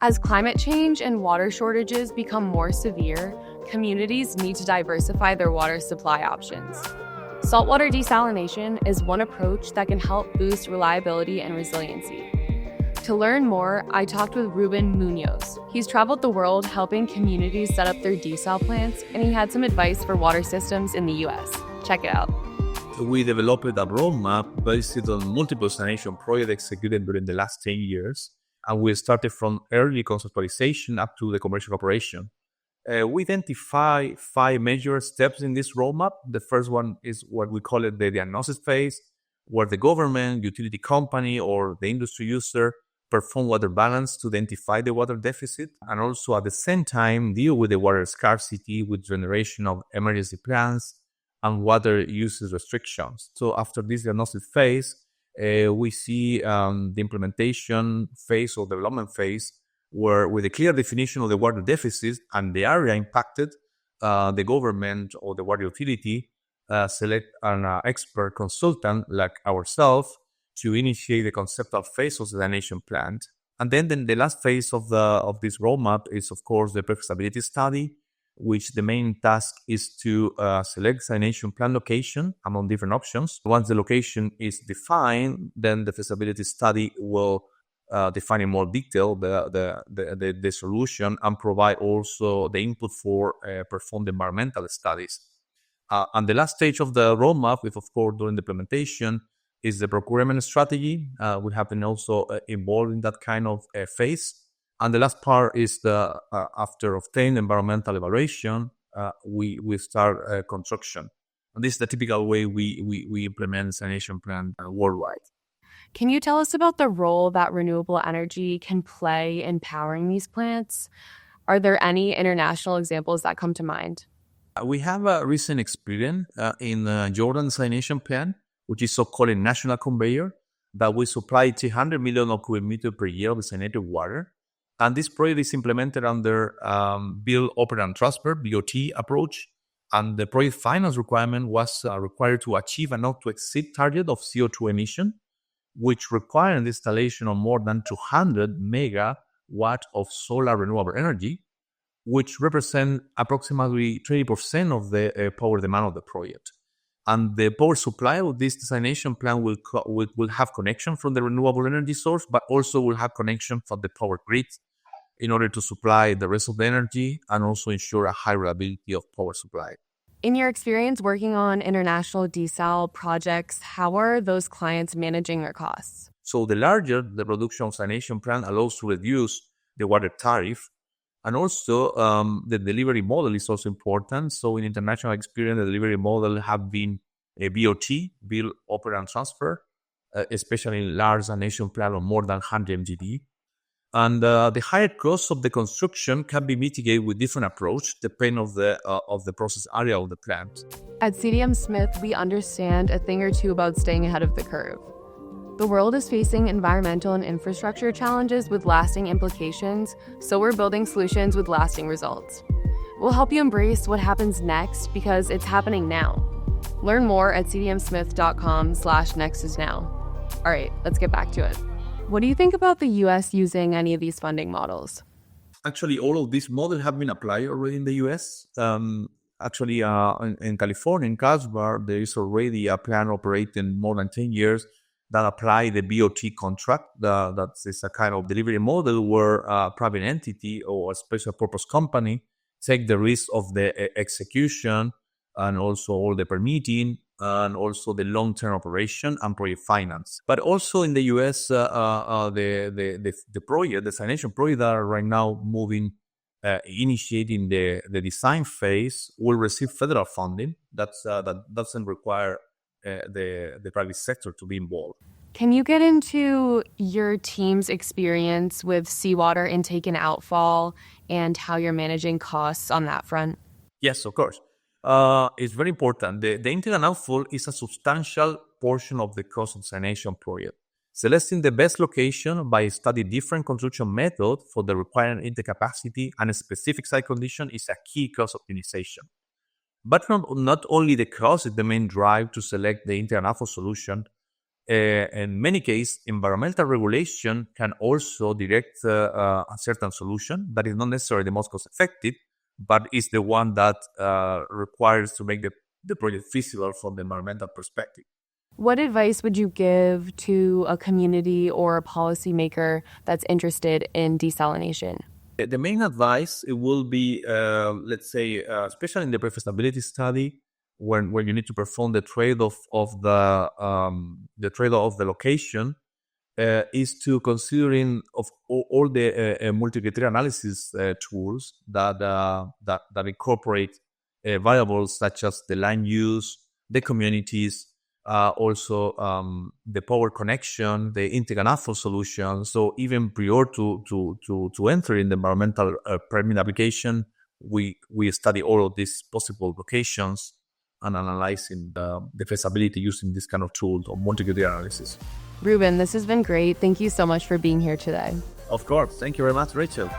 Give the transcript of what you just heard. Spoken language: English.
As climate change and water shortages become more severe, communities need to diversify their water supply options. Saltwater desalination is one approach that can help boost reliability and resiliency. To learn more, I talked with Rubén Muñoz. He's traveled the world helping communities set up their desal plants, and he had some advice for water systems in the US. Check it out. We developed a roadmap based on multiple desalination projects executed during the last 10 years, and we started from early conceptualization up to the commercial operation. We identify 5 major steps in this roadmap. The first one is what we call it the diagnosis phase, where the government, utility company, or the industry user perform water balance to identify the water deficit, and also at the same time deal with the water scarcity with generation of emergency plans and water usage restrictions. So after this diagnosis phase, we see the implementation phase or development phase, where with a clear definition of the water deficit and the area impacted, the government or the water utility select an expert consultant like ourselves to initiate the conceptual phase of the desalination plant. And then the last phase of this roadmap is, of course, the pre-feasibility study, which the main task is to select desalination plant location among different options. Once the location is defined, then the feasibility study will define in more detail the solution and provide also the input for perform the environmental studies. And the last stage of the roadmap, if of course during the implementation, is the procurement strategy. We have been also involved in that kind of phase. And the last part is the after obtained environmental evaluation, we start construction. And this is the typical way we implement desalination plant worldwide. Can you tell us about the role that renewable energy can play in powering these plants? Are there any international examples that come to mind? We have a recent experience in Jordan desalination plant, which is so-called a national conveyor, that we supply 300 million cubic meters per year of desalinated water. And this project is implemented under Build, Operate, and Transfer, BOT approach. And the project finance requirement was required to achieve a not to exceed target of CO2 emission, which required the installation of more than 200 megawatt of solar renewable energy, which represent approximately 30% of the power demand of the project. And the power supply of this desalination plant will have connection from the renewable energy source, but also will have connection from the power grid in order to supply the rest of the energy and also ensure a high reliability of power supply. In your experience working on international desal projects, how are those clients managing their costs? So the larger the production of desalination plant allows to reduce the water tariff. And also, the delivery model is also important. So in international experience, the delivery model have been a BOT, Build, Operate, and Transfer, especially in large desalination plant of more than 100 MGD. And the higher cost of the construction can be mitigated with different approach, depending of the process area of the plant. At CDM Smith, we understand a thing or two about staying ahead of the curve. The world is facing environmental and infrastructure challenges with lasting implications, so we're building solutions with lasting results. We'll help you embrace what happens next because it's happening now. Learn more at cdmsmith.com/nextusnow. All right, let's get back to it. What do you think about the US using any of these funding models? Actually, all of these models have been applied already in the US. In California, in Carlsbad, there is already a plant operating more than 10 years that apply the BOT contract. That is a kind of delivery model where a private entity or a special purpose company take the risk of the execution and also all the permitting and also the long-term operation and project finance. But also in the US, the project, the desalination project that are right now initiating the design phase will receive federal funding. That doesn't require the private sector to be involved. Can you get into your team's experience with seawater intake and outfall and how you're managing costs on that front? Yes, of course. It's very important. The intake and outfall is a substantial portion of the cost of desalination project. Selecting the best location by studying different construction methods for the required intake capacity and a specific site condition is a key cost optimization. But not only the cost is the main drive to select the intake and outfall solution, In many cases, environmental regulation can also direct a certain solution that is not necessarily the most cost effective, but is the one that requires to make the project feasible from the environmental perspective. What advice would you give to a community or a policymaker that's interested in desalination? The main advice it will be, let's say, especially in the pre-feasibility study, when you need to perform the trade-off of the trade-off of the location, is to considering of all the multi-criteria analysis tools that incorporate variables such as the land use, the communities, also the power connection, the intake and outflow solution. So even prior to enter in the environmental permit application, we study all of these possible locations and analyzing the feasibility using this kind of tool or multi-criteria analysis. Rubén, this has been great. Thank you so much for being here today. Of course. Thank you very much, Rachel.